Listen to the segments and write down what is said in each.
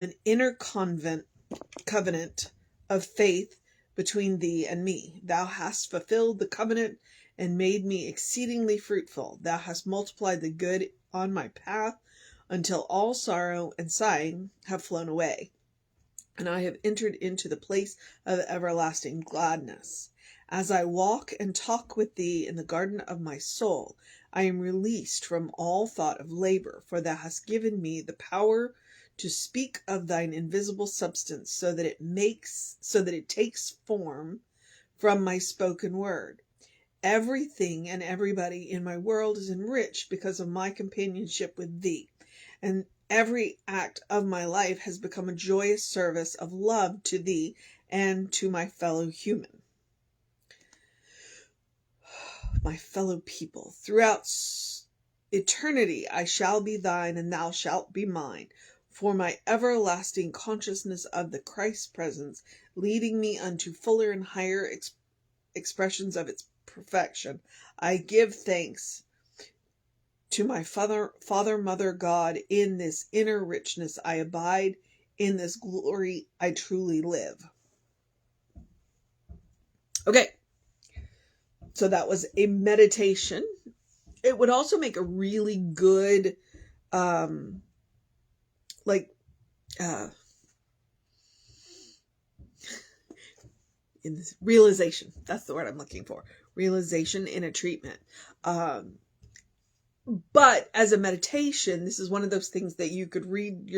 an inner covenant of faith between thee and me. Thou hast fulfilled the covenant and made me exceedingly fruitful. Thou hast multiplied the good on my path until all sorrow and sighing have flown away, and I have entered into the place of everlasting gladness. As I walk and talk with thee in the garden of my soul, I am released from all thought of labor, for thou hast given me the power to speak of thine invisible substance, so that it takes form from my spoken word. Everything and everybody in my world is enriched because of my companionship with thee, and every act of my life has become a joyous service of love to thee and to my fellow human, my fellow people. Throughout eternity I shall be thine, and thou shalt be mine, for my everlasting consciousness of the Christ's presence, leading me unto fuller and higher expressions of its perfection. I give thanks to my Father, Mother, God. In this inner richness I abide, in this glory I truly live. Okay, so that was a meditation. It would also make a really good, in this realization. That's the word I'm looking for. Realization in a treatment. But as a meditation, this is one of those things that you could read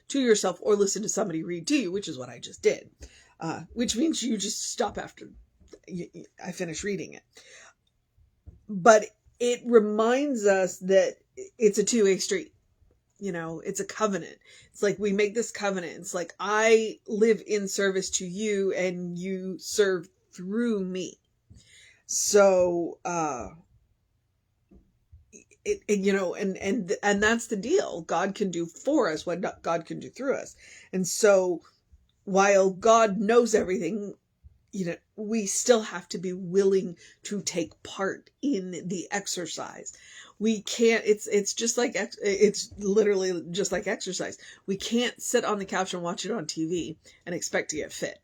to yourself or listen to somebody read to you, which is what I just did. Which means you just stop after I finish reading it. But it reminds us that it's a two-way street. It's a covenant. It's like we make this covenant. It's like I live in service to you and you serve through me. So, and that's the deal. God can do for us what God can do through us. And so while God knows everything, we still have to be willing to take part in the exercise. We can't, it's just like, it's literally just like exercise. We can't sit on the couch and watch it on TV and expect to get fit.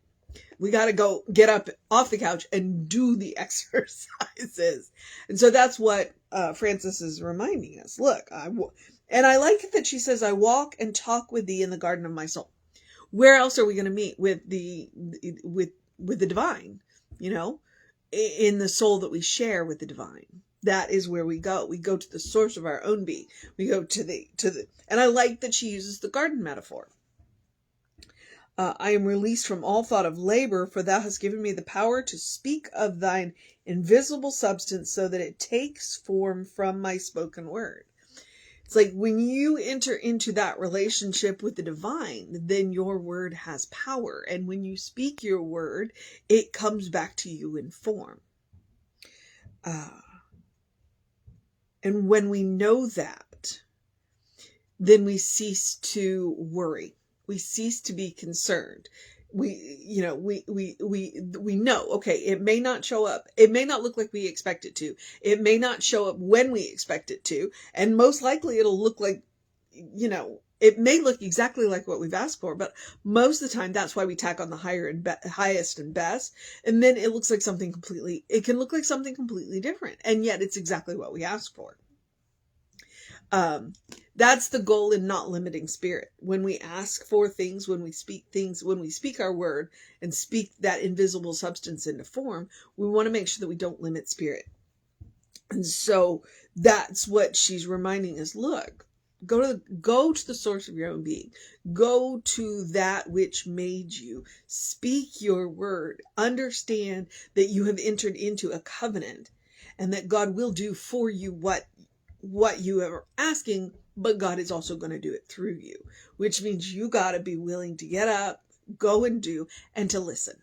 We got to get up off the couch and do the exercises. And so that's what Frances is reminding us. Look, and I like that she says, I walk and talk with thee in the garden of my soul. Where else are we going to meet with the divine, in the soul that we share with the divine? That is where we go. We go to the source of our own being. We go to the, and I like that she uses the garden metaphor. I am released from all thought of labor, for thou hast given me the power to speak of thine invisible substance, so that it takes form from my spoken word. It's like when you enter into that relationship with the divine, then your word has power. And when you speak your word, it comes back to you in form. And when we know that, then we cease to worry. We cease to be concerned. We know, okay, it may not show up. It may not look like we expect it to. It may not show up when we expect it to. And most likely it'll look like, it may look exactly like what we've asked for, but most of the time that's why we tack on the highest and best. And then it looks like it can look like something completely different. And yet it's exactly what we asked for. That's the goal in not limiting spirit. When we ask for things, when we speak our word and speak that invisible substance into form, we want to make sure that we don't limit spirit. And so that's what she's reminding us. Look, go to the source of your own being. Go to that which made you. Speak your word. Understand that you have entered into a covenant and that God will do for you what you are asking, but God is also going to do it through you, which means you got to be willing to get up, go and do, and to listen.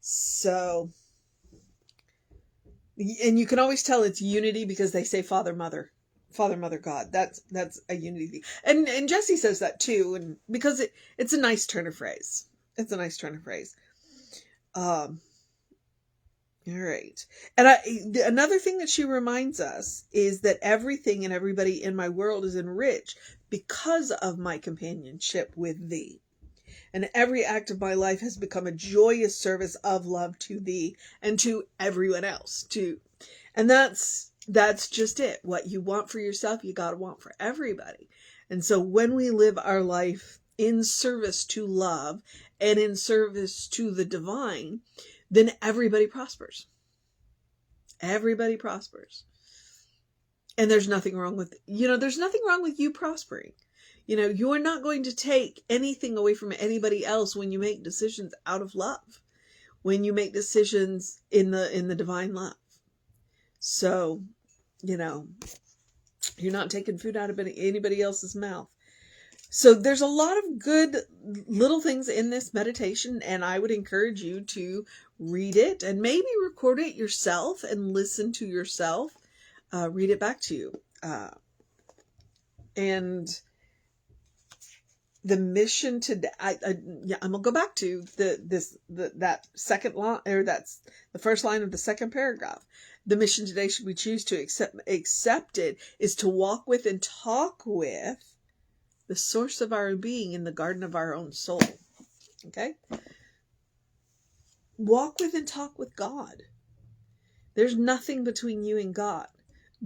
So, and you can always tell it's unity because they say Father, Mother, God. That's a unity thing. And Jessie says that too, and because it's a nice turn of phrase. All right. And another thing that she reminds us is that everything and everybody in my world is enriched because of my companionship with thee. And every act of my life has become a joyous service of love to thee and to everyone else too. And that's just it. What you want for yourself, you got to want for everybody. And so when we live our life in service to love and in service to the divine, then everybody prospers. Everybody prospers. And there's nothing wrong with, there's nothing wrong with you prospering. You're not going to take anything away from anybody else when you make decisions out of love, when you make decisions in the divine love. So, you're not taking food out of anybody else's mouth. So there's a lot of good little things in this meditation, and I would encourage you to read it and maybe record it yourself and listen to yourself, read it back to you. And the mission today, I'm gonna go back to that second line, or that's the first line of the second paragraph. The mission today, should we choose to accept it, is to walk with and talk with the source of our being in the garden of our own soul. Okay? Walk with and talk with God. There's nothing between you and God.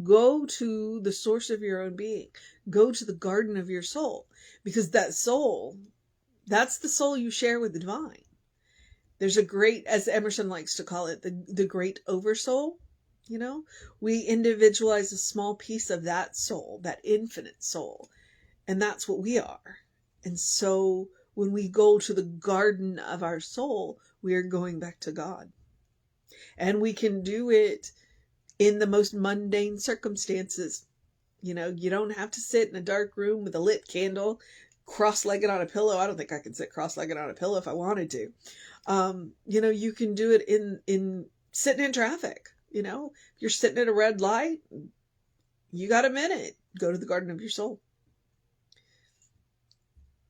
Go to the source of your own being. Go to the garden of your soul. Because that soul, that's the soul you share with the divine. There's a great, as Emerson likes to call it, the great oversoul. We individualize a small piece of that soul, that infinite soul. And that's what we are. And so when we go to the garden of our soul, we are going back to God. And we can do it in the most mundane circumstances. You don't have to sit in a dark room with a lit candle, cross-legged on a pillow. I don't think I can sit cross-legged on a pillow if I wanted to. You can do it in sitting in traffic. If you're sitting at a red light, you got a minute, go to the garden of your soul.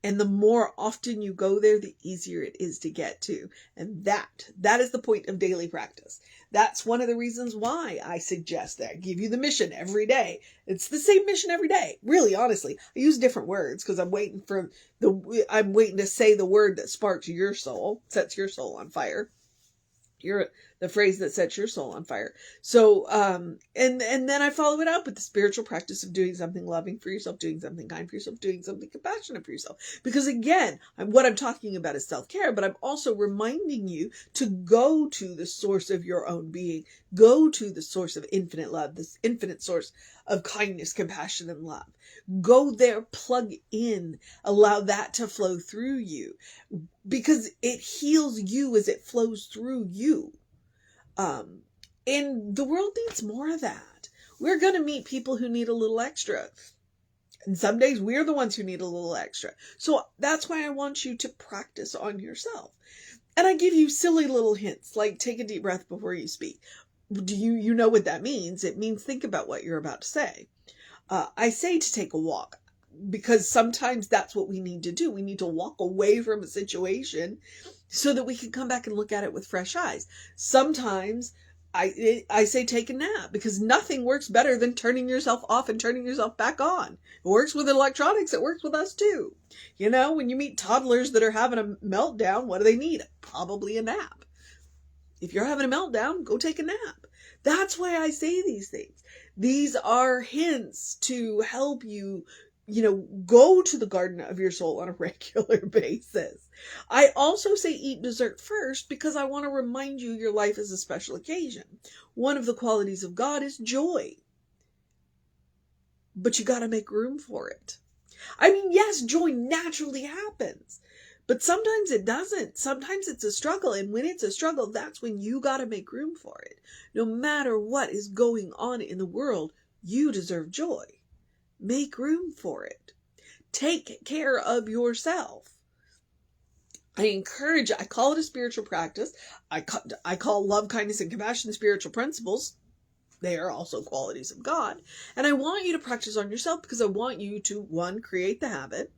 And the more often you go there, the easier it is to get to. And that is the point of daily practice. That's one of the reasons why I suggest that I give you the mission every day. It's the same mission every day. Really, honestly. I use different words because I'm waiting to say the word that sparks your soul, sets your soul on fire. The phrase that sets your soul on fire. So, and then I follow it up with the spiritual practice of doing something loving for yourself, doing something kind for yourself, doing something compassionate for yourself. Because again, what I'm talking about is self-care, but I'm also reminding you to go to the source of your own being. Go to the source of infinite love, this infinite source of kindness, compassion, and love. Go there, plug in, allow that to flow through you. Because it heals you as it flows through you. And the world needs more of that. We're going to meet people who need a little extra. And some days we're the ones who need a little extra. So that's why I want you to practice on yourself. And I give you silly little hints, like take a deep breath before you speak. Do you know what that means? It means think about what you're about to say. I say to take a walk, because sometimes that's what we need to do. We need to walk away from a situation so that we can come back and look at it with fresh eyes. Sometimes I say take a nap, because nothing works better than turning yourself off and turning yourself back on. It works with electronics. It works with us too. When you meet toddlers that are having a meltdown, what do they need? Probably a nap. If you're having a meltdown, go take a nap. That's why I say these things. These are hints to help you, go to the garden of your soul on a regular basis. I also say eat dessert first because I want to remind you your life is a special occasion. One of the qualities of God is joy. But you got to make room for it. Yes, joy naturally happens. But sometimes it doesn't. Sometimes it's a struggle. And when it's a struggle, that's when you got to make room for it. No matter what is going on in the world, you deserve joy. Make room for it. Take care of yourself. I call it a spiritual practice. I call love, kindness, and compassion spiritual principles. They are also qualities of God. And I want you to practice on yourself because I want you to, 1, create the habit.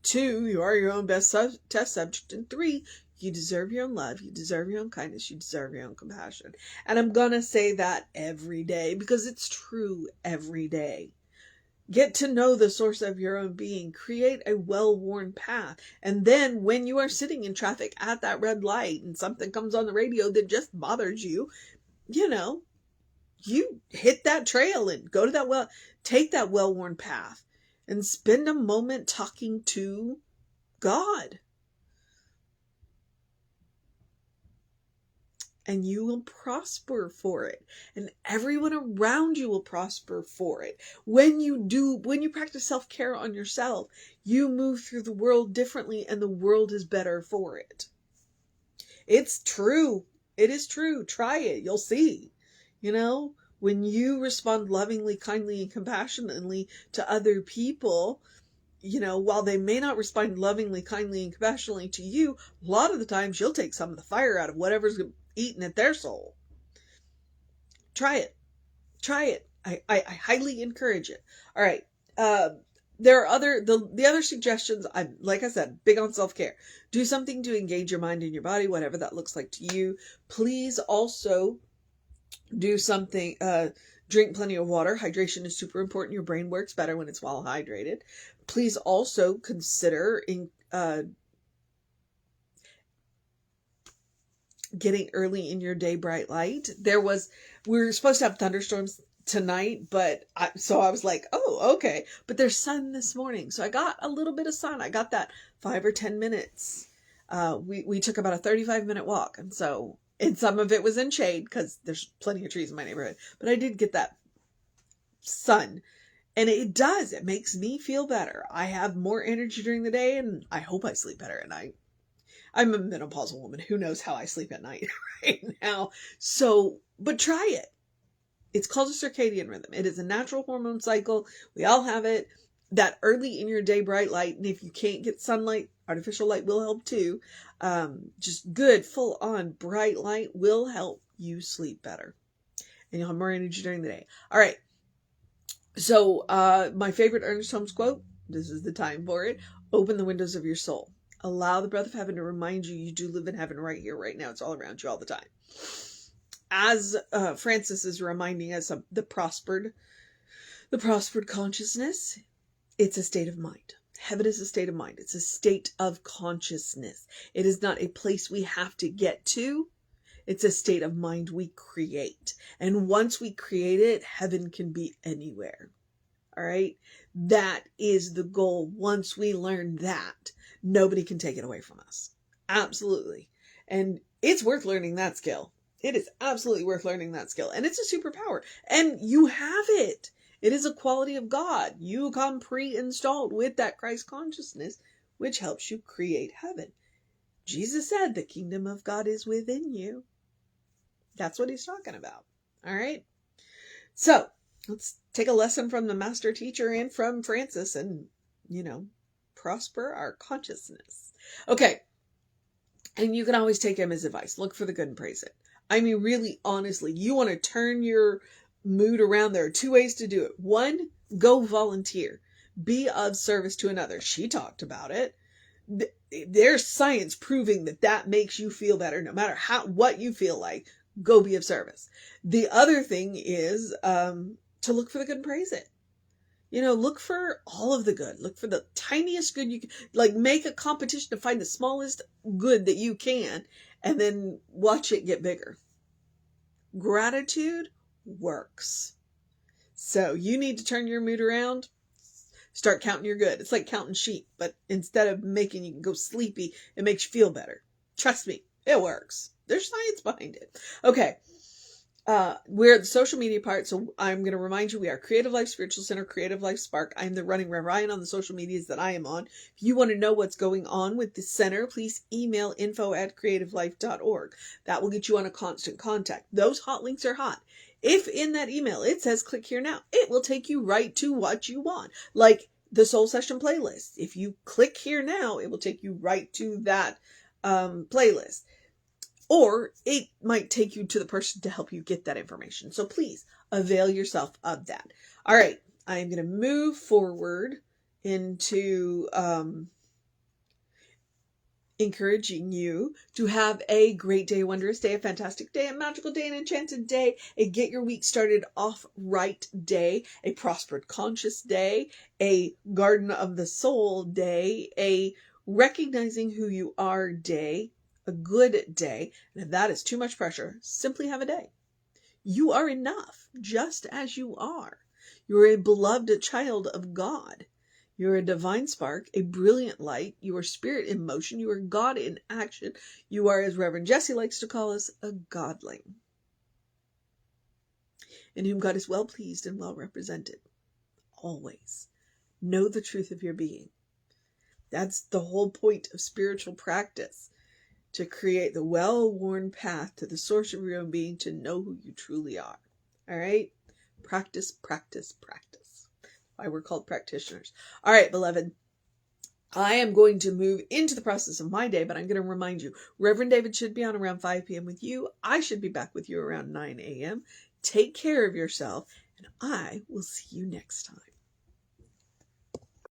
2, you are your own best test subject. And 3, you deserve your own love. You deserve your own kindness. You deserve your own compassion. And I'm going to say that every day because it's true every day. Get to know the source of your own being. Create a well-worn path. And then when you are sitting in traffic at that red light and something comes on the radio that just bothers you, you hit that trail and go to take that well-worn path and spend a moment talking to God. And you will prosper for it. And everyone around you will prosper for it. When you practice self-care on yourself, you move through the world differently and the world is better for it. It's true. It is true. Try it. You'll see. When you respond lovingly, kindly, and compassionately to other people, while they may not respond lovingly, kindly, and compassionately to you, a lot of the times you'll take some of the fire out of whatever's eating at their soul. Try it. I highly encourage it. All right. There are the other suggestions. Like I said, big on self-care. Do something to engage your mind and your body, whatever that looks like to you. Please also do something, drink plenty of water. Hydration is super important. Your brain works better when it's well hydrated. Please also consider getting early in your day bright light. We were supposed to have thunderstorms tonight, so I was like, oh, okay. But there's sun this morning. So I got a little bit of sun. I got that 5 or 10 minutes. We took about a 35-minute walk. And some of it was in shade because there's plenty of trees in my neighborhood. But I did get that sun. And it makes me feel better. I have more energy during the day and I hope I sleep better at night. I'm a menopausal woman. Who knows how I sleep at night right now? But try it. It's called a circadian rhythm. It is a natural hormone cycle. We all have it. That early in your day bright light. And if you can't get sunlight, artificial light will help too. Just good, full on bright light will help you sleep better. And you'll have more energy during the day. All right. So, my favorite Ernest Holmes quote, this is the time for it. Open the windows of your soul. Allow the breath of heaven to remind you do live in heaven right here, right now. It's all around you all the time. As Francis is reminding us of the prospered consciousness, it's a state of mind. Heaven is a state of mind. It's a state of consciousness. It is not a place we have to get to. It's a state of mind we create. And once we create it, heaven can be anywhere. All right? That is the goal. Once we learn that, nobody can take it away from us. Absolutely. And it's worth learning that skill. It is absolutely worth learning that skill. And it's a superpower. And you have it. It is a quality of God. You come pre-installed with that Christ consciousness, which helps you create heaven. Jesus said the kingdom of God is within you. That's what he's talking about. All right. So let's take a lesson from the master teacher and from Francis and, prosper our consciousness. Okay. And you can always take Emma's advice. Look for the good and praise it. I mean, really, honestly, you want to turn your mood around. There are 2 ways to do it. 1, go volunteer. Be of service to another. She talked about it. There's science proving that makes you feel better no matter what you feel like. Go be of service. The other thing is to look for the good and praise it. Look for all of the good. Look for the tiniest good you can. Make a competition to find the smallest good that you can and then watch it get bigger. Gratitude works. So you need to turn your mood around. Start counting your good. It's like counting sheep, but instead of making you go sleepy, it makes you feel better. Trust me, it works. There's science behind it. Okay. We're at the social media part, so I'm going to remind you we are Creative Life Spiritual Center, Creative Life Spark. I'm the running Rev Ryan on the social medias that I am on. If you want to know what's going on with the center, please email info@creativelife.org. That will get you on a constant contact. Those hot links are hot. If in that email it says click here now, it will take you right to what you want. Like the Soul Session playlist. If you click here now, it will take you right to that playlist. Or it might take you to the person to help you get that information. So please avail yourself of that. All right. I am going to move forward into encouraging you to have a great day, a wondrous day, a fantastic day, a magical day, an enchanted day, a get your week started off right day, a prospered conscious day, a garden of the soul day, a recognizing who you are day, a good day. And if that is too much pressure, simply have a day. You are enough just as you are. You're a beloved child of God. You're a divine spark, a brilliant light. You are spirit in motion. You are God in action. You are, as Reverend Jesse likes to call us, a godling, in whom God is well pleased and well represented. Always. Know the truth of your being. That's the whole point of spiritual practice, to create the well-worn path to the source of your own being, to know who you truly are. All right? Practice, practice, practice. Why we're called practitioners. All right, beloved. I am going to move into the process of my day, but I'm going to remind you, Reverend David should be on around 5 p.m. with you. I should be back with you around 9 a.m. Take care of yourself, and I will see you next time.